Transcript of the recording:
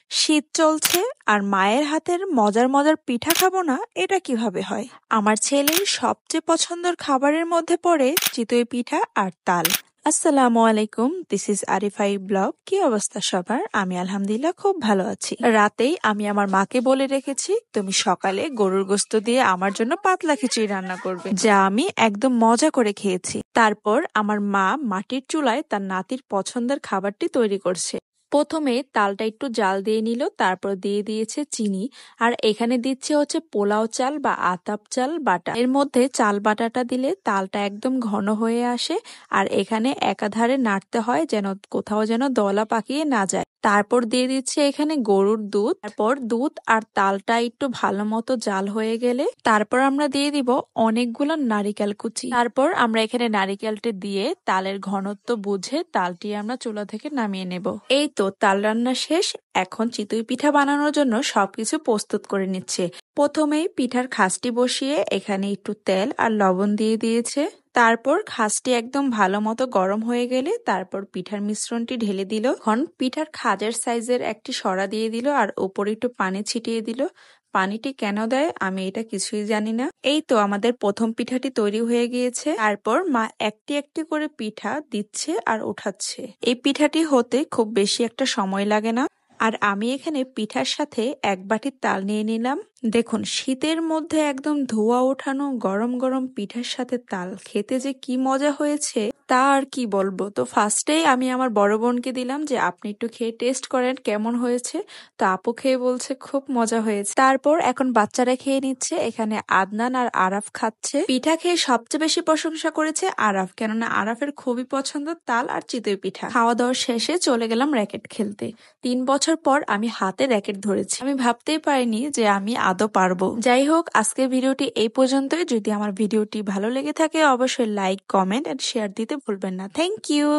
শীত চলছে আর মায়ের হাতের মজার মজার পিঠা খাবো না, এটা কিভাবে হয়? আমার ছেলের সবচেয়ে পছন্দের খাবারের মধ্যে পড়ে চিতই পিঠা আর তাল। আসসালামু আলাইকুম, দিস ইজ আরিফাই ব্লগ। কি অবস্থা সবার? আমি আলহামদুলিল্লাহ খুব ভালো আছি। রাতেই আমি আমার মাকে বলে রেখেছি তুমি সকালে গরুর গোশত দিয়ে আমার জন্য পাতলা খিচুড়ি রান্না করবে, যা আমি একদম মজা করে খেয়েছি। তারপর আমার মা মাটির চুলায় তার নাতির পছন্দের খাবারটি তৈরি করছে। প্রথমে তালটা একটু জাল দিয়ে নিল, তারপর দিয়ে দিয়েছে চিনি, আর এখানে দিচ্ছে হচ্ছে পোলাও চাল বা আতাপ চাল বাটা। এর মধ্যে চাল বাটাটা দিলে তালটা একদম ঘন হয়ে আসে, আর এখানে একাধারে নাড়তে হয় যেন কোথাও যেন দলা পাকিয়ে না যায়। তারপর দিয়ে দিচ্ছে এখানে গরুর দুধ। তারপর দুধ আর তালটা একটু ভালো মতো জাল হয়ে গেলে তারপর আমরা দিয়ে দিব অনেকগুলো নারিকেল কুচি। তারপর আমরা এখানে নারিকেলটি দিয়ে তালের ঘনত্ব বুঝে তালটি আমরা চুলা থেকে নামিয়ে নেব। এই তো তাল রান্না শেষ। এখন চিতই পিঠা বানানোর জন্য সবকিছু প্রস্তুত করে নিচ্ছে। প্রথমেই পিঠার খাসটি বসিয়ে এখানে একটু তেল আর লবণ দিয়ে দিয়েছে। তারপর খাসটি একদম ভালো মতো গরম হয়ে গেলে তারপর পিঠার মিশ্রণটি ঢেলে দিল। এখন পিঠার খাজের সাইজের একটি সরা দিয়ে দিল আর উপরে একটু পানি ছিটিয়ে দিল। পানিটি কেন দেয় আমি এটা কিছুই জানি না। এই তো আমাদের প্রথম পিঠাটি তৈরি হয়ে গিয়েছে। তারপর মা একটি একটি করে পিঠা দিচ্ছে আর উঠাচ্ছে। এই পিঠাটি হতে খুব বেশি একটা সময় লাগে না। আর আমি এখানে পিঠার সাথে এক বাটি তাল নিয়ে নিলাম। দেখুন, শীতের মধ্যে একদম ধোয়া ওঠানো গরম গরম পিঠার সাথে তাল খেতে যে কি মজা হয়েছে তা আর কি বলবো। তো ফার্স্টেই আমি আমার বড় বোনকে দিলাম যে আপনি একটু খেয়ে টেস্ট করেন কেমন হয়েছে। তো আপু খেয়ে বলছে খুব মজা হয়েছে। তারপর এখন বাচ্চারা খেয়ে নিচ্ছে। এখানে আদনান আর আরাফ খাচ্ছে। পিঠা খেয়ে সবচেয়ে বেশি প্রশংসা করেছে আরাফ, কেননা আরাফের খুবই পছন্দ তাল আর চিতই পিঠা। খাওয়া দাওয়ার শেষে চলে গেলাম র্যাকেট খেলতে। 3 বছর পর আমি হাতে র্যাকেট ধরেছি। আমি ভাবতেই পারিনি যে আমি আদৌ পারবো। যাই হোক, আজকের ভিডিওটি এই পর্যন্তই। যদি আমার ভিডিওটি ভালো লেগে থাকে অবশ্যই লাইক, কমেন্ট এন্ড শেয়ার দিতে ভুলবেন না। Thank you.